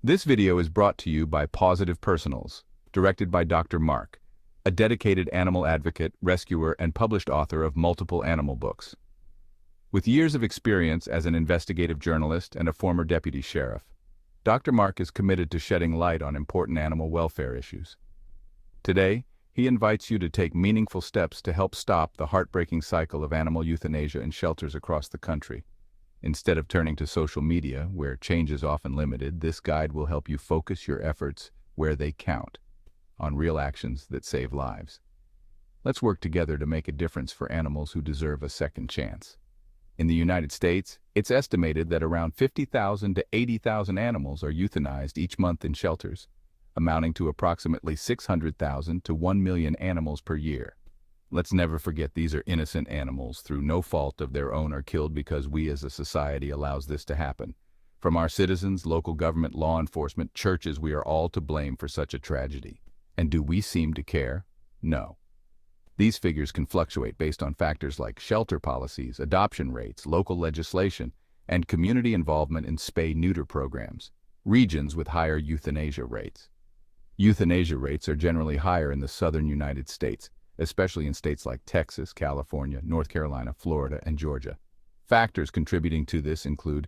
This video is brought to you by Pawsitive Personals, directed by Dr. Mark, a dedicated animal advocate, rescuer, and published author of multiple animal books. With years of experience as an investigative journalist and a former deputy sheriff, Dr. Mark is committed to shedding light on important animal welfare issues. Today, he invites you to take meaningful steps to help stop the heartbreaking cycle of animal euthanasia in shelters across the country. Instead of turning to social media, where change is often limited, this guide will help you focus your efforts where they count, on real actions that save lives. Let's work together to make a difference for animals who deserve a second chance. In the United States, it's estimated that around 50,000 to 80,000 animals are euthanized each month in shelters, amounting to approximately 600,000 to 1 million animals per year. Let's never forget these are innocent animals through no fault of their own are killed because we as a society allows this to happen. From our citizens, local government, law enforcement, churches, we are all to blame for such a tragedy. And do we seem to care? No. These figures can fluctuate based on factors like shelter policies, adoption rates, local legislation, and community involvement in spay-neuter programs, regions with higher euthanasia rates. Euthanasia rates are generally higher in the southern United States, especially in states like Texas, California, North Carolina, Florida, and Georgia. Factors contributing to this include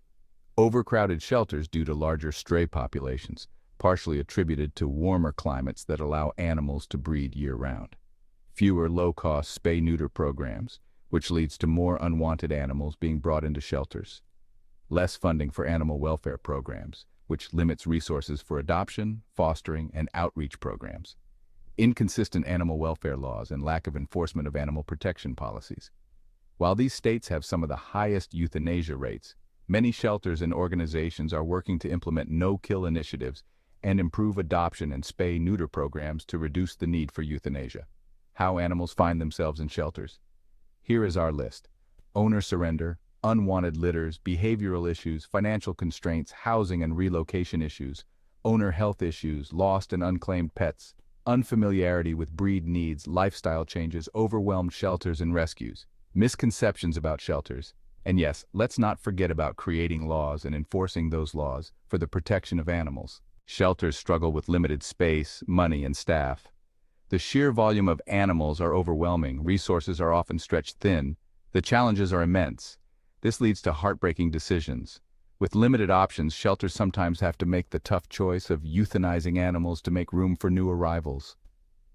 overcrowded shelters due to larger stray populations, partially attributed to warmer climates that allow animals to breed year-round. Fewer low-cost spay-neuter programs, which leads to more unwanted animals being brought into shelters. Less funding for animal welfare programs, which limits resources for adoption, fostering, and outreach programs. Inconsistent animal welfare laws and lack of enforcement of animal protection policies. While these states have some of the highest euthanasia rates, many shelters and organizations are working to implement no-kill initiatives and improve adoption and spay-neuter programs to reduce the need for euthanasia. How animals find themselves in shelters. Here is our list: owner surrender, unwanted litters, behavioral issues, financial constraints, housing and relocation issues, owner health issues, lost and unclaimed pets, unfamiliarity with breed needs, lifestyle changes, overwhelmed shelters and rescues, misconceptions about shelters, and yes, let's not forget about creating laws and enforcing those laws for the protection of animals. Shelters struggle with limited space, money, and staff. The sheer volume of animals are overwhelming, resources are often stretched thin, the challenges are immense. This leads to heartbreaking decisions. With limited options, shelters sometimes have to make the tough choice of euthanizing animals to make room for new arrivals.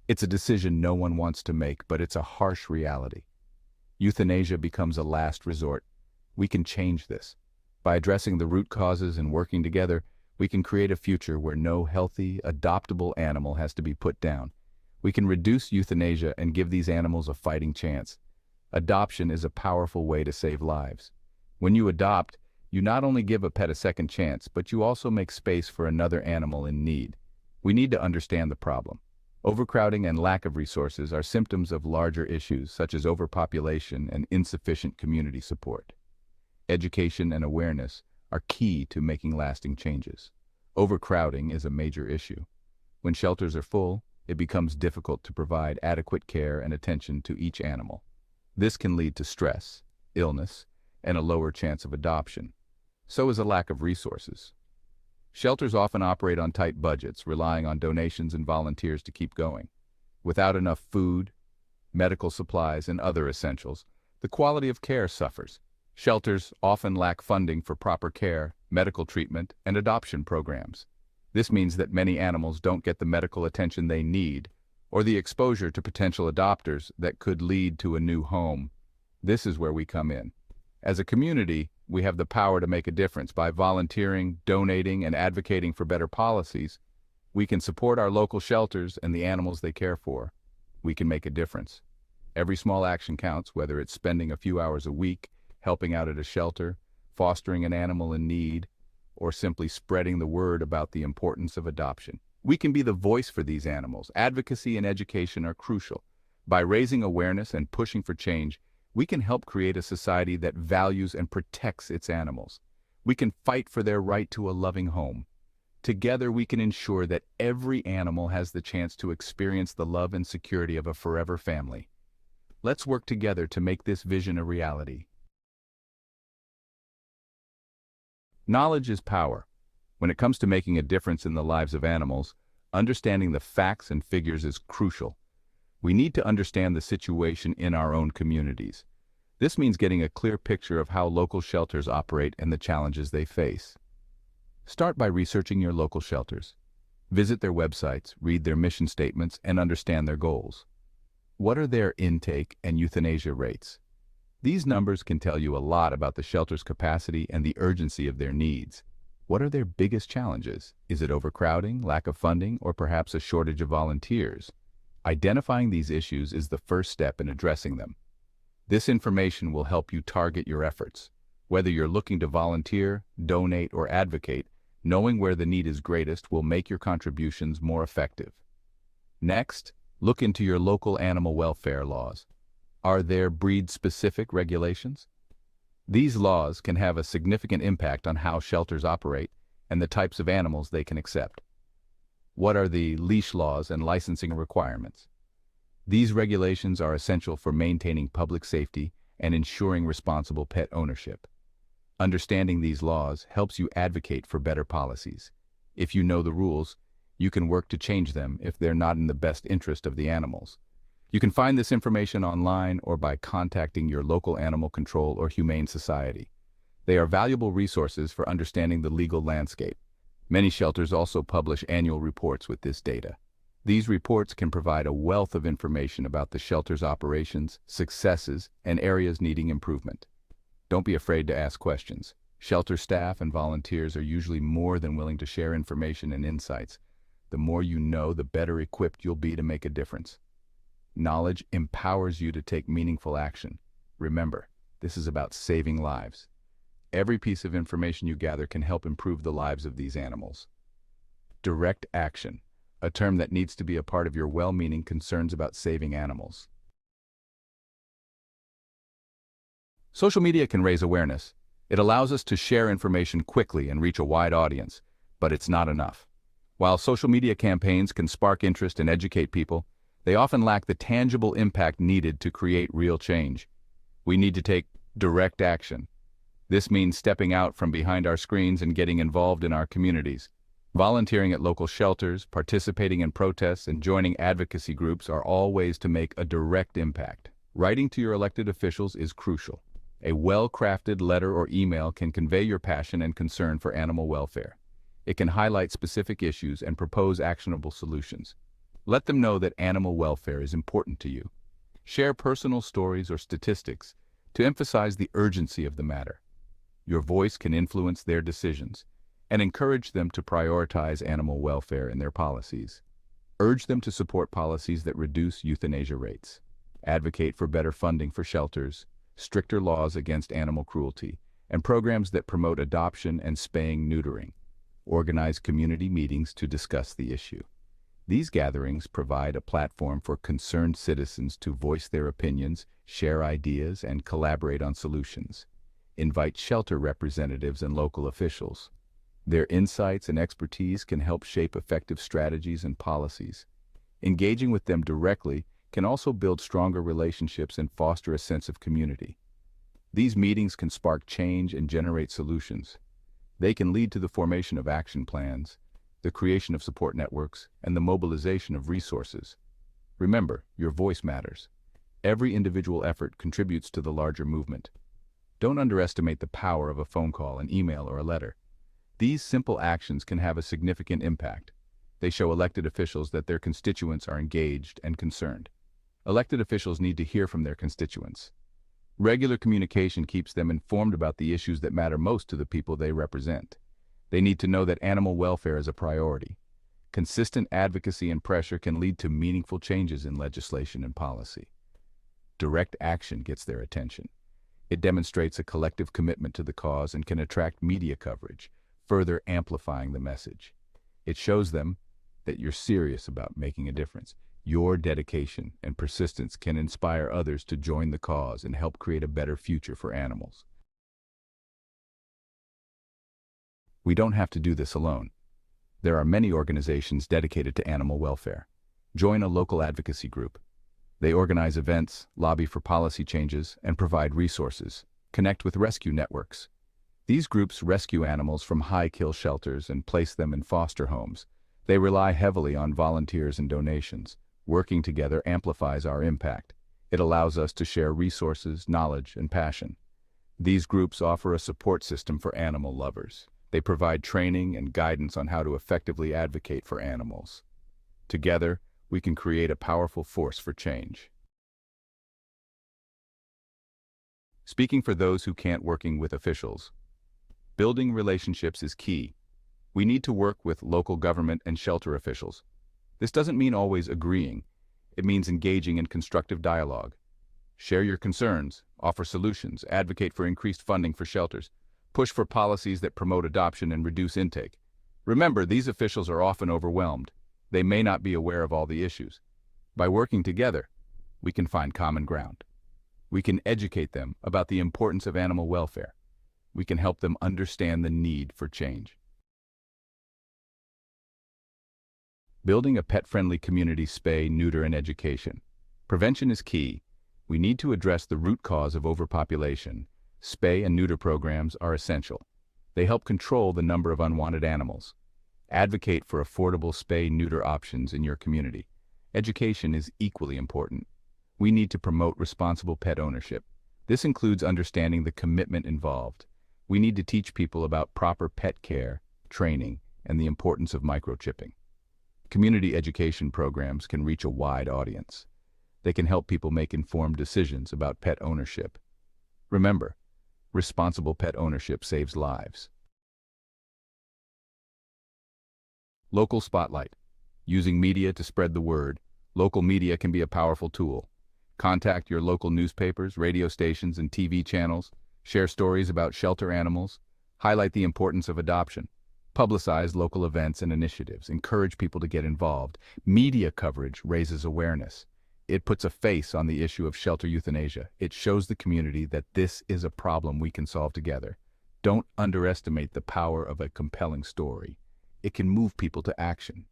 It's a decision no one wants to make, but it's a harsh reality. Euthanasia becomes a last resort. We can change this. By addressing the root causes and working together, we can create a future where no healthy, adoptable animal has to be put down. We can reduce euthanasia and give these animals a fighting chance. Adoption is a powerful way to save lives. When you adopt, you not only give a pet a second chance, but you also make space for another animal in need. We need to understand the problem. Overcrowding and lack of resources are symptoms of larger issues such as overpopulation and insufficient community support. Education and awareness are key to making lasting changes. Overcrowding is a major issue. When shelters are full, it becomes difficult to provide adequate care and attention to each animal. This can lead to stress, illness, and a lower chance of adoption. So is a lack of resources. Shelters often operate on tight budgets, relying on donations and volunteers to keep going. Without enough food, medical supplies, and other essentials, the quality of care suffers. Shelters often lack funding for proper care, medical treatment, and adoption programs. This means that many animals don't get the medical attention they need or the exposure to potential adopters that could lead to a new home. This is where we come in. As a community, we have the power to make a difference by volunteering, donating, and advocating for better policies. We can support our local shelters and the animals they care for. We can make a difference. Every small action counts, whether it's spending a few hours a week, helping out at a shelter, fostering an animal in need, or simply spreading the word about the importance of adoption. We can be the voice for these animals. Advocacy and education are crucial. By raising awareness and pushing for change, we can help create a society that values and protects its animals. We can fight for their right to a loving home. Together, we can ensure that every animal has the chance to experience the love and security of a forever family. Let's work together to make this vision a reality. Knowledge is power. When it comes to making a difference in the lives of animals, understanding the facts and figures is crucial. We need to understand the situation in our own communities. This means getting a clear picture of how local shelters operate and the challenges they face. Start by researching your local shelters. Visit their websites, read their mission statements, and understand their goals. What are their intake and euthanasia rates? These numbers can tell you a lot about the shelter's capacity and the urgency of their needs. What are their biggest challenges? Is it overcrowding, lack of funding, or perhaps a shortage of volunteers? Identifying these issues is the first step in addressing them. This information will help you target your efforts. Whether you're looking to volunteer, donate, or advocate, knowing where the need is greatest will make your contributions more effective. Next, look into your local animal welfare laws. Are there breed-specific regulations? These laws can have a significant impact on how shelters operate and the types of animals they can accept. What are the leash laws and licensing requirements? These regulations are essential for maintaining public safety and ensuring responsible pet ownership. Understanding these laws helps you advocate for better policies. If you know the rules, you can work to change them if they're not in the best interest of the animals. You can find this information online or by contacting your local animal control or humane society. They are valuable resources for understanding the legal landscape. Many shelters also publish annual reports with this data. These reports can provide a wealth of information about the shelter's operations, successes, and areas needing improvement. Don't be afraid to ask questions. Shelter staff and volunteers are usually more than willing to share information and insights. The more you know, the better equipped you'll be to make a difference. Knowledge empowers you to take meaningful action. Remember, this is about saving lives. Every piece of information you gather can help improve the lives of these animals. Direct action, a term that needs to be a part of your well-meaning concerns about saving animals. Social media can raise awareness. It allows us to share information quickly and reach a wide audience, but it's not enough. While social media campaigns can spark interest and educate people, they often lack the tangible impact needed to create real change. We need to take direct action. This means stepping out from behind our screens and getting involved in our communities. Volunteering at local shelters, participating in protests, and joining advocacy groups are all ways to make a direct impact. Writing to your elected officials is crucial. A well-crafted letter or email can convey your passion and concern for animal welfare. It can highlight specific issues and propose actionable solutions. Let them know that animal welfare is important to you. Share personal stories or statistics to emphasize the urgency of the matter. Your voice can influence their decisions and encourage them to prioritize animal welfare in their policies. Urge them to support policies that reduce euthanasia rates. Advocate for better funding for shelters, stricter laws against animal cruelty, and programs that promote adoption and spaying-neutering. Organize community meetings to discuss the issue. These gatherings provide a platform for concerned citizens to voice their opinions, share ideas, and collaborate on solutions. Invite shelter representatives and local officials. Their insights and expertise can help shape effective strategies and policies. Engaging with them directly can also build stronger relationships and foster a sense of community. These meetings can spark change and generate solutions. They can lead to the formation of action plans, the creation of support networks, and the mobilization of resources. Remember, your voice matters. Every individual effort contributes to the larger movement. Don't underestimate the power of a phone call, an email, or a letter. These simple actions can have a significant impact. They show elected officials that their constituents are engaged and concerned. Elected officials need to hear from their constituents. Regular communication keeps them informed about the issues that matter most to the people they represent. They need to know that animal welfare is a priority. Consistent advocacy and pressure can lead to meaningful changes in legislation and policy. Direct action gets their attention. It demonstrates a collective commitment to the cause and can attract media coverage, further amplifying the message. It shows them that you're serious about making a difference. Your dedication and persistence can inspire others to join the cause and help create a better future for animals. We don't have to do this alone. There are many organizations dedicated to animal welfare. Join a local advocacy group. They organize events, lobby for policy changes, and provide resources. Connect with rescue networks. These groups rescue animals from high-kill shelters and place them in foster homes. They rely heavily on volunteers and donations. Working together amplifies our impact. It allows us to share resources, knowledge, and passion. These groups offer a support system for animal lovers. They provide training and guidance on how to effectively advocate for animals. Together, we can create a powerful force for change. Speaking for those who can't working with officials, building relationships is key. We need to work with local government and shelter officials. This doesn't mean always agreeing. It means engaging in constructive dialogue. Share your concerns, offer solutions, advocate for increased funding for shelters, push for policies that promote adoption and reduce intake. Remember, these officials are often overwhelmed. They may not be aware of all the issues. By working together, we can find common ground. We can educate them about the importance of animal welfare. We can help them understand the need for change. Building a pet-friendly community, spay, neuter, and education. Prevention is key. We need to address the root cause of overpopulation. Spay and neuter programs are essential. They help control the number of unwanted animals. Advocate for affordable spay-neuter options in your community. Education is equally important. We need to promote responsible pet ownership. This includes understanding the commitment involved. We need to teach people about proper pet care, training, and the importance of microchipping. Community education programs can reach a wide audience. They can help people make informed decisions about pet ownership. Remember, responsible pet ownership saves lives. Local spotlight. Using media to spread the word. Local media can be a powerful tool. Contact your local newspapers, radio stations, and TV channels. Share stories about shelter animals. Highlight the importance of adoption. Publicize local events and initiatives. Encourage people to get involved. Media coverage raises awareness. It puts a face on the issue of shelter euthanasia. It shows the community that this is a problem we can solve together. Don't underestimate the power of a compelling story. It can move people to action.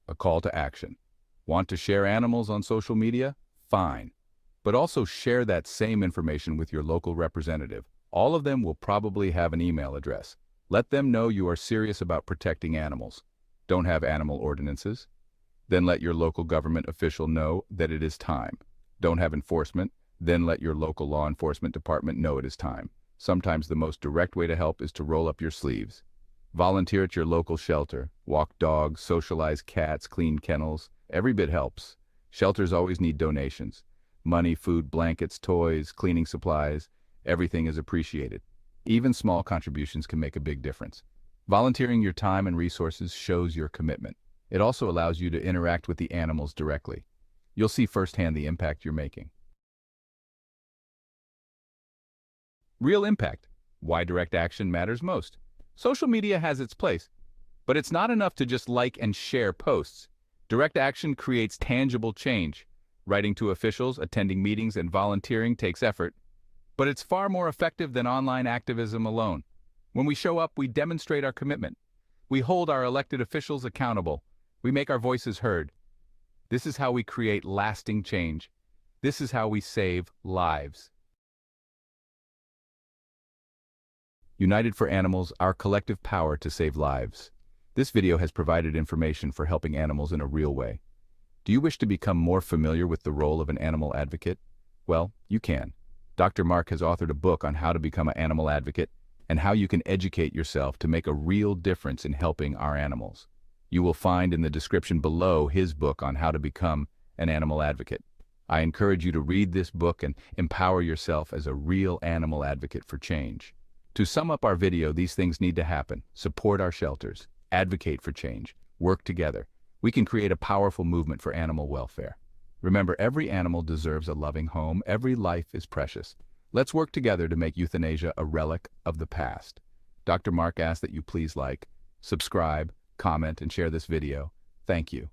A call to action. Want to share animals on social media? Fine. But also share that same information with your local representative. All of them will probably have an email address. Let them know you are serious about protecting animals. Don't have animal ordinances? Then let your local government official know that it is time. Don't have enforcement? Then let your local law enforcement department know it is time. Sometimes the most direct way to help is to roll up your sleeves. Volunteer at your local shelter. Walk dogs, socialize cats, clean kennels. Every bit helps. Shelters always need donations. Money, food, blankets, toys, cleaning supplies. Everything is appreciated. Even small contributions can make a big difference. Volunteering your time and resources shows your commitment. It also allows you to interact with the animals directly. You'll see firsthand the impact you're making. Real impact. Why direct action matters most. Social media has its place, but it's not enough to just like and share posts. Direct action creates tangible change. Writing to officials, attending meetings, and volunteering takes effort, but it's far more effective than online activism alone. When we show up, we demonstrate our commitment. We hold our elected officials accountable. We make our voices heard. This is how we create lasting change. This is how we save lives. United for Animals, our collective power to save lives. This video has provided information for helping animals in a real way. Do you wish to become more familiar with the role of an animal advocate? Well, you can. Dr. Mark has authored a book on how to become an animal advocate and how you can educate yourself to make a real difference in helping our animals. You will find in the description below his book on how to become an animal advocate. I encourage you to read this book and empower yourself as a real animal advocate for change. To sum up our video, these things need to happen. Support our shelters, advocate for change, work together. We can create a powerful movement for animal welfare. Remember, every animal deserves a loving home. Every life is precious. Let's work together to make euthanasia a relic of the past. Dr. Mark asks that you please like, subscribe, comment, and share this video. Thank you.